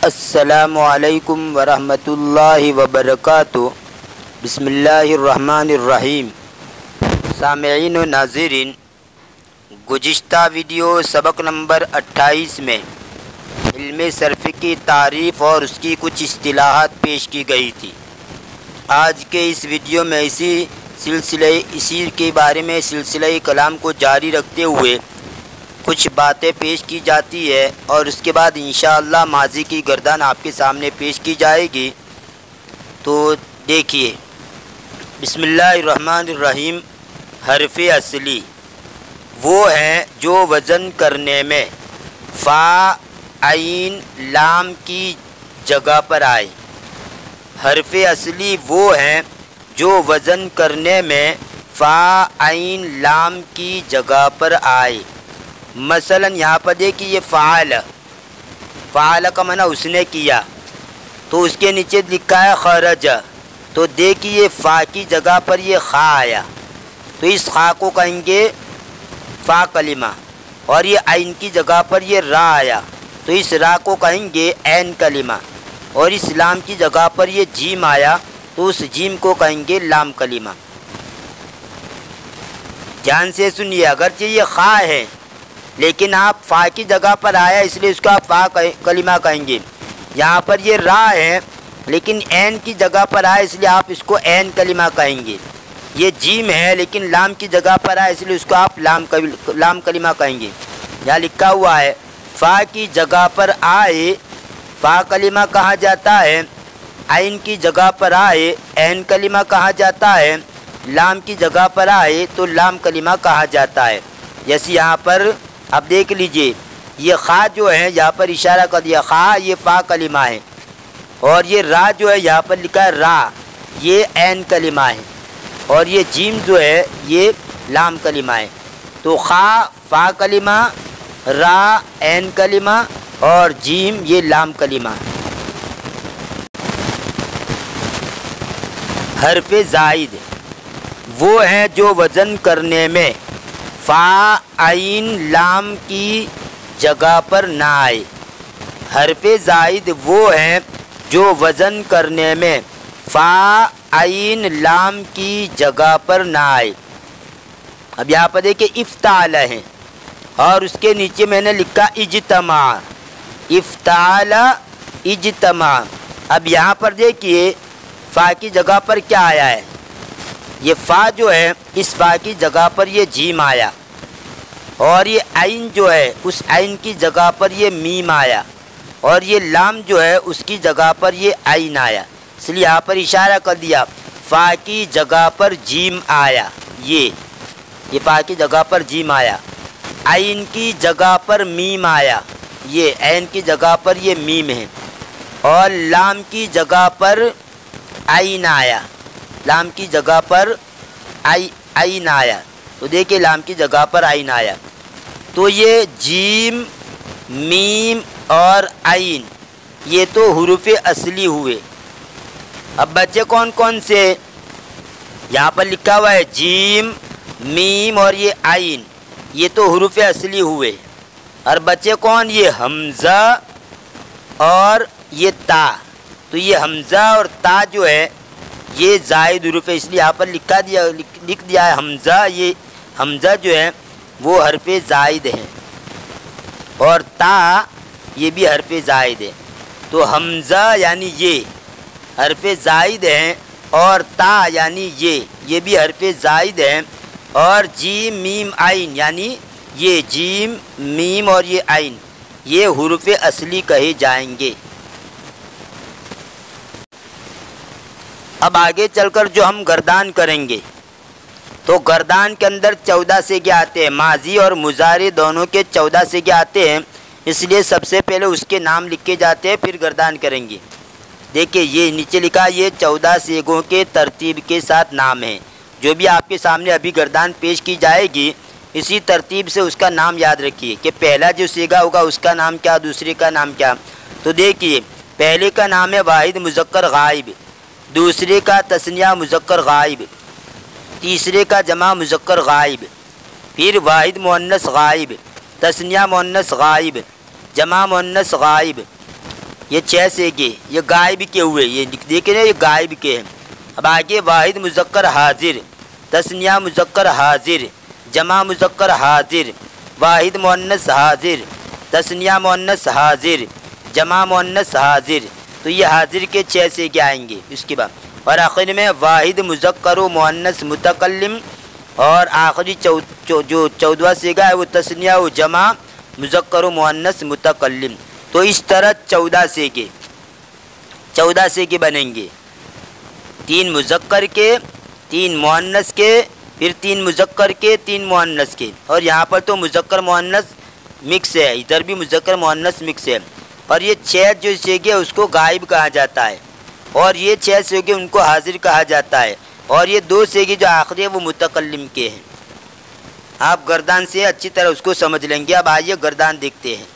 السلام علیکم ورحمۃ اللہ وبرکاتہ۔ بسم اللہ الرحمن الرحیم۔ سامعین و ناظرین، گزشتہ ویڈیو سبق نمبر 28 میں علم صرف کی تعریف اور اس کی کچھ اصطلاحات پیش کی گئی تھی۔ آج کے اس ویڈیو میں اسی کے بارے میں سلسلہ کلام کو جاری رکھتے ہوئے کچھ باتیں پیش کی جاتی ہے اور اس کے بعد انشاءاللہ ماضی کی گردان آپ کے سامنے پیش کی جائے گی۔ تو دیکھیے، بسم اللہ الرحمن الرحیم۔ حرف اصلی وہ ہیں جو وزن کرنے میں فا، عین، لام کی جگہ پر آئے۔ حرف اصلی وہ ہیں جو وزن کرنے میں فا، عین، لام کی جگہ پر آئے۔ مثلا یہاں پر دیکھیے، یہ فعال کا معنی اس نے کیا، تو اس کے نیچے لکھا ہے خرج، تو دیکھیے فا کی جگہ پر یہ خا آیا، تو اس خا کو کہیں گے فا کلمہ، اور یہ عین کی جگہ پر یہ را آیا، تو اس را کو کہیں گے عین کلمہ، اور اس لام کی جگہ پر یہ جیم آیا، تو اس جیم کو کہیں گے لام کلمہ۔ دھیان سے سنیے، اگرچہ یہ خا ہے لیکن آپ فا کی جگہ پر آیا اس لیے اس کو آپ فا کلمہ کہیں گے۔ یہاں پر یہ را ہے لیکن عین کی جگہ پر آیا اس لیے آپ اس کو عین کلمہ کہیں گے۔ یہ جیم ہے لیکن لام کی جگہ پر آیا اس لیے اس کو آپ لام کلمہ کہیں گے۔ یہاں لکھا ہوا ہے فا کی جگہ پر آئے فا کلمہ کہا جاتا ہے، عین کی جگہ پر آئے عین کلمہ کہا جاتا ہے، لام کی جگہ پر آئے تو لام کلمہ کہا جاتا ہے۔ جیسے یہاں پر اب دیکھ لیجئے، یہ خا جو ہے یہاں پر اشارہ کر دیا، خا یہ فا کلمہ ہے، اور یہ را جو ہے یہاں پر لکھا ہے را، یہ عین کلمہ ہے، اور یہ جیم جو ہے یہ لام کلمہ ہے۔ تو خا فا کلمہ، را عین کلمہ، اور جیم یہ لام کلمہ۔ حرف زائد وہ ہیں جو وزن کرنے میں فا، عین، لام کی جگہ پر نہ آئے۔ حرف زائد وہ ہیں جو وزن کرنے میں فا، عین، لام کی جگہ پر نہ آئے۔ اب یہاں پر دیکھیں افتعال ہے، اور اس کے نیچے میں نے لکھا اجتماع، افتعال اجتماع۔ اب یہاں پر دیکھیے فا کی جگہ پر کیا آیا ہے، یہ فا جو ہے اس فا کی جگہ پر یہ جیم آیا، اور یہ عین جو ہے اس عین کی جگہ پر یہ میم آیا، اور یہ لام جو ہے اس کی جگہ پر یہ عین آیا، اس لیے یہاں پر اشارہ کر دیا فا کی جگہ پر جیم آیا، یہ فا کی جگہ پر جیم آیا، عین کی جگہ پر میم آیا، یہ عین کی جگہ پر یہ میم ہے، اور لام کی جگہ پر عین آیا، لام کی جگہ پر عین آیا، تو دیکھیں لام کی جگہ پر عین آیا، تو یہ جیم، میم اور عین یہ تو حروف اصلی ہوئے۔ اب بچے کون کون سے؟ یہاں پر لکھا ہوا ہے جیم، میم اور یہ عین، یہ تو حروف اصلی ہوئے۔ اور بچے کون؟ یہ حمزہ اور یہ تا، تو یہ حمزہ اور تا جو ہے یہ زائد حروف ہے، اس لیے یہاں پر لکھ دیا ہے حمزہ، یہ حمزہ جو ہے وہ حرف زائد ہے، اور تا یہ بھی حرف زائد ہے۔ تو حمزہ یعنی یہ حرف زائد ہے، اور تا یعنی یہ بھی حرف زائد ہے، اور جیم، میم، عین یعنی یہ جیم، میم اور یہ عین یہ حروف اصلی کہے جائیں گے۔ اب آگے چل کر جو ہم گردان کریں گے تو گردان کے اندر 14 سیغے آتے ہیں، ماضی اور مضارع دونوں کے 14 سیغے آتے ہیں، اس لیے سب سے پہلے اس کے نام لکھے جاتے ہیں، پھر گردان کریں گے۔ دیکھیں یہ نیچے لکھا، یہ 14 سیغوں کے ترتیب کے ساتھ نام ہیں، جو بھی آپ کے سامنے ابھی گردان پیش کی جائے گی اسی ترتیب سے اس کا نام یاد رکھیے کہ پہلا جو سیغہ ہوگا اس کا نام کیا، دوسرے کا نام کیا۔ تو دیکھیے پہلے کا نام ہے واحد مذکر غائب، دوسرے کا تثنیہ مذکر غائب، تیسرے کا جمع مذکر غائب، پھر واحد مؤنث غائب، تثنیہ مؤنث غائب، جمع مؤنث غائب، ये 6 सेगे ये गायब के हुए, ये देखे ना, ये गायब के हैं। अब आगे वाहिद मुज़क्कर हाजिर, तस्निया मुज़क्कर हाजिर, जमा मुज़क्कर हाजिर, वाहिद मुअन्नस हाजिर, तस्निया मुअन्नस हाजिर, जमा मुअन्नस हाजिर। तो ये हाजिर के 6 सेगे आएंगे। इसके बाद और आखिर में वाहिद मुज़क्कर मुअन्नस मुतकल्लिम, और आखिरी जो 14वां सेगा है वो तस्निया व जमा मुज़क्कर मुअन्नस मुतकल्लिम। तो इस तरह 14 सेगे बनेंगे, 3 मुज़क्कर के, 3 मुअन्नस के, फिर 3 मुज़क्कर के, 3 मुअन्नस के। और यहाँ पर तो मुज़क्कर मुअन्नस मिक्स है, इधर भी मुज़क्कर मुअन्नस मिक्स है। और ये 6 जो सेगे उसको गायब कहा जाता है, और ये 6 सेगे उनको हाजिर कहा जाता है, और ये 2 सेगे जो आखिरी है वो मुतकल्लिम के हैं। आप गर्दान से अच्छी तरह उसको समझ लेंगे। अब आइए गर्दान देखते हैं।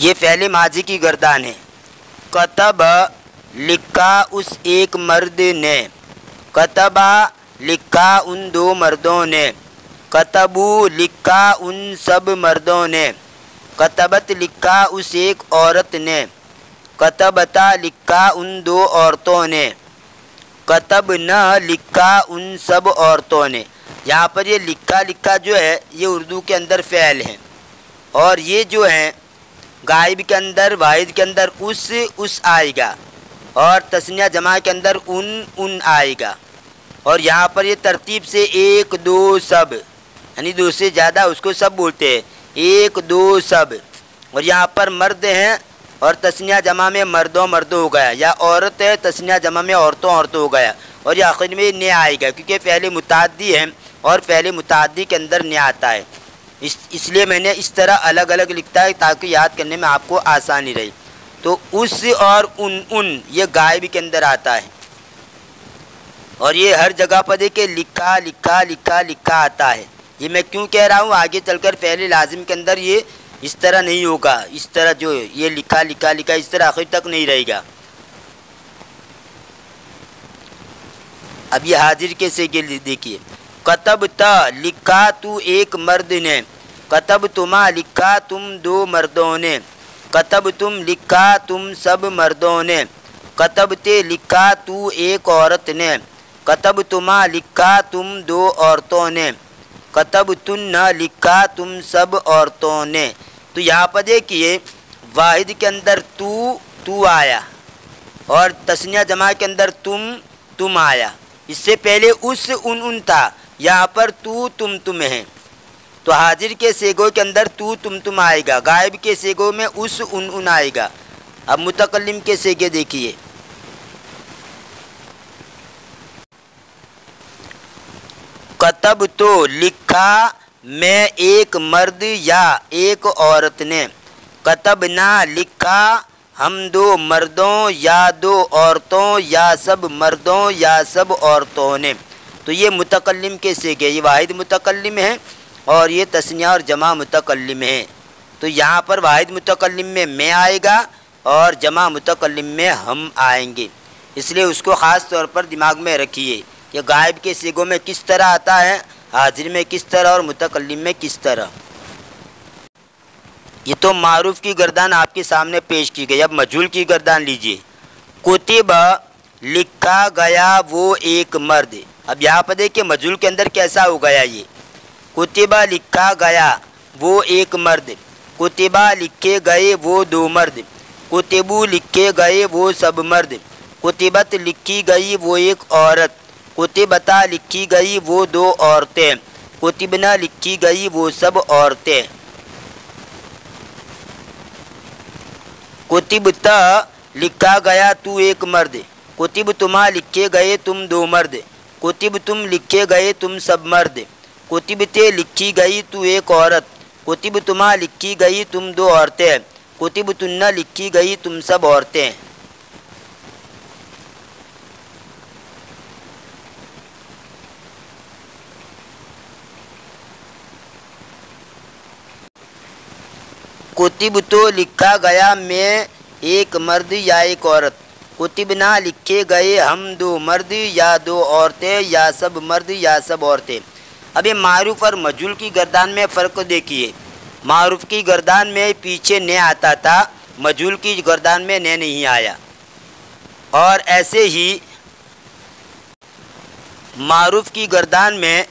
ये फ़ेल माजी की गर्दान है। कतब लिखा उस एक मर्द ने, कतबा लिखा उन 2 मर्दों ने, कतबू लिखा उन सब मर्दों ने, कतबत लिखा उस एक औरत ने, कतबता लिखा उन 2 औरतों ने, कतब न लिखा उन सब औरतों ने। यहाँ पर ये लिखा जो है ये उर्दू के अंदर फ़ेल है, और ये जो है गायब के अंदर वाहिद के अंदर उस आएगा, और तस्निया जमा के अंदर उन आएगा। और यहाँ पर ये तरतीब से 1 2 सब, यानी 2 से ज़्यादा उसको सब बोलते हैं, 1 2 सब। और यहाँ पर मर्द हैं और तस्निया जमा में मर्दों हो गया, या औरत है तस्निया जमा में औरतों हो गया। और ये आखिर में ने आएगा, क्योंकि फ़ेल मुताद्दी है और फ़ेल मुताद्दी के अंदर ने आता है। इसलिए मैंने इस तरह अलग अलग लिखता है ताकि याद करने में आपको आसानी रही। तो उस और उन ये गायब के अंदर आता है, और ये हर जगह पर देखिए लिखा आता है। ये मैं क्यों कह रहा हूँ, आगे चलकर फ़ेल लाजिम के अंदर ये इस तरह नहीं होगा, इस तरह जो ये लिखा इस तरह आखिर तक नहीं रहेगा। अब ये हाजिर के सेगे देखिए। कतब ता लिखा तू एक मर्द ने, कतब तुमा लिखा तुम 2 मर्दों ने, कतब तुम लिखा तुम सब मर्दों ने, कतब ते लिखा तू एक औरत ने, कतब तुमा लिखा तुम 2 औरतों ने, कतब तुन न लिखा तुम सब औरतों ने। तो यहाँ पर देखिए वाहिद के अंदर तू आया, और तस्निया जमा के अंदर तुम आया। इससे पहले उस उन था, यहाँ पर तू तुम है। तो हाजिर के सेगों के अंदर तू तुम आएगा, गायब के सेगों में उस उन आएगा। अब मुतकल्लिम के सेगे देखिए। कतब तो लिखा मैं एक मर्द या एक औरत ने, कतब ना लिखा हम 2 मर्दों या 2 औरतों या सब मर्दों या सब औरतों ने। तो ये मुतकल्लिम के सेगे, ये वाहिद मुतकल्लिम है और ये तस्निया और जमा मुतकल्लिम है। तो यहाँ पर वाहिद मुतकल्लिम में मैं आएगा और जमा मुतकल्लिम में हम आएंगे, इसलिए उसको ख़ास तौर पर दिमाग में रखिए कि गायब के सेगों में किस तरह आता है, हाजिर में किस तरह और मुतकल्लिम में किस तरह। ये तो मारूफ की गर्दान आपके सामने पेश की गई। अब मजहूल की गर्दान लीजिए। कुतिबा लिखा गया वो एक मर्द। अब यहाँ पर देखिए मजहूल के अंदर कैसा हो गया ये। कुतिबा लिखा गया वो एक मर्द, कुतिबा लिखे गए वो 2 मर्द, कुतिबू लिखे गए वो सब मर्द, कुतिबत लिखी गई वो एक औरत, कुतिबता लिखी गई वो 2 औरतें, कुतिबना लिखी गई वो सब औरतें। कुतिबता लिखा गया तू एक मर्द, कुतिब तुमा लिखे गए तुम 2 मर्द, कुतिब तुम लिखे गए तुम सब मर्द, कुतिबते लिखी गई तू एक औरत, कुतिब तुमा लिखी गई तुम 2 औरतें, कुतिब तुन्ना लिखी गई तुम सब औरतें। कुतिब तो लिखा गया मैं एक मर्द या एक औरत, कुतिब ना लिखे गए हम दो मर्द या दो औरतें या सब मर्द या सब औरतें। अब ये मारूफ और मजहूल की गर्दान में फ़र्क देखिए। मारूफ की गर्दान में पीछे ने आता था, मजहूल की गर्दान में ने नहीं आया। और ऐसे ही मारूफ की गर्दान में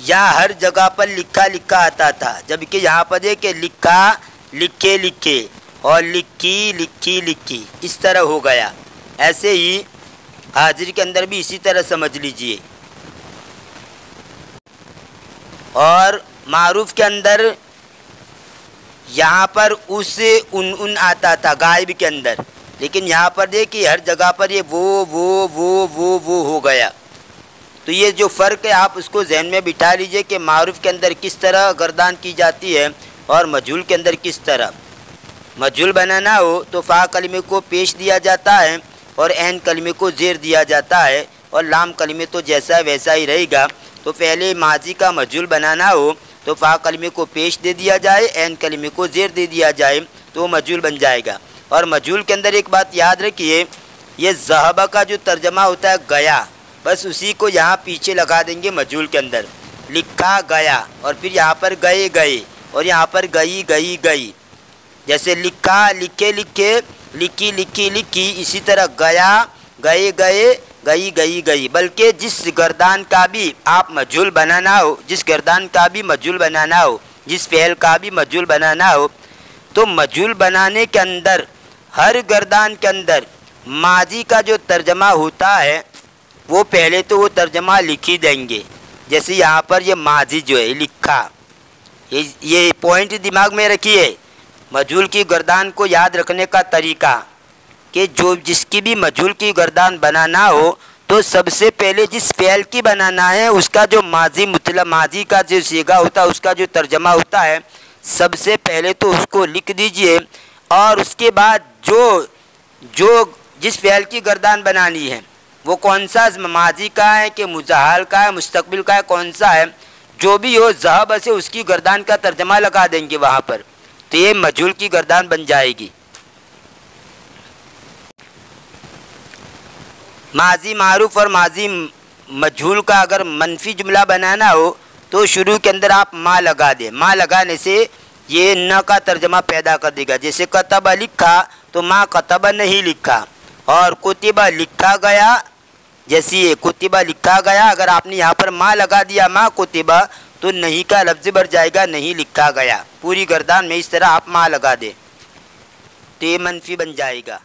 यहाँ हर जगह पर लिखा लिखा आता था, जबकि यहाँ पर देखिए लिखा लिखे लिखे और लिखी लिखी लिखी इस तरह हो गया। ऐसे ही हाजिर के अंदर भी इसी तरह समझ लीजिए। और मारूफ के अंदर यहाँ पर उस उन आता था गायब के अंदर, लेकिन यहाँ पर देखिए हर जगह पर ये वो हो गया। तो ये जो फ़र्क है आप उसको जहन में बिठा लीजिए कि मारूफ के अंदर किस तरह गर्दान की जाती है और मजहूल के अंदर किस तरह। मजहूल बनाना हो तो फ़ा कलिमे को पेश दिया जाता है और ऐन कलिमे को ज़ेर दिया जाता है, और लाम कलिमे तो जैसा वैसा ही रहेगा। तो पहले माजी का मजहूल बनाना हो तो फ़ा कलिमे को पेश दे दिया जाए, ऐन कलिमे को ज़ेर दे दिया जाए तो मजहूल बन जाएगा। और मजहूल के अंदर एक बात याद रखिए, ये ज़हबा का जो तर्जमा होता है गया, बस उसी को यहाँ पीछे लगा देंगे मजहूल के अंदर। लिखा गया और फिर यहाँ पर गए गए और यहाँ पर गई गई गई। जैसे लिखा लिखे लिखे, लिखी लिखी लिखी, इसी तरह गया गए गए, गई गई गई। बल्कि जिस गर्दान का भी आप मजहूल बनाना हो, जिस गर्दान का भी मजहूल बनाना हो, जिस फ़ेल का भी मजहूल बनाना हो, तो मजहूल बनाने के अंदर हर गर्दान के अंदर माजी का जो तर्जमा होता है वो पहले तो वो तर्जमा लिख ही देंगे। जैसे यहाँ पर ये माजी जो है लिखा, ये पॉइंट दिमाग में रखिए। मजहूल की गर्दान को याद रखने का तरीका कि जो जिसकी भी मजहूल की गर्दान बनाना हो तो सबसे पहले जिस फ़ेल की बनाना है उसका जो माजी मतलब माजी का जो सीगा होता है, उसका जो तर्जमा होता है, सबसे पहले तो उसको लिख दीजिए। और उसके बाद जो जिस फ़ेल की गर्दान बनानी है वो कौन सा माजी का है कि मुजाहल का है, मुस्तकबिल का है, कौन सा है, जो भी हो ज़हब से उसकी गर्दान का तर्जमा लगा देंगे वहाँ पर, तो ये मजहूल की गर्दान बन जाएगी। माजी मारूफ और माजी मजहूल का अगर मनफी जुमला बनाना हो तो शुरू के अंदर आप माँ लगा दें। माँ लगाने से ये न का तर्जमा पैदा कर देगा। जैसे कतबा लिखा तो माँ कतबा नहीं लिखा, और कुतिबा लिखा गया, जैसे ये कुतिबा लिखा गया, अगर आपने यहाँ पर माँ लगा दिया माँ कुतिबा तो नहीं का लफ्ज़ बढ़ जाएगा, नहीं लिखा गया। पूरी गर्दान में इस तरह आप माँ लगा दें तो ये मनफी बन जाएगा।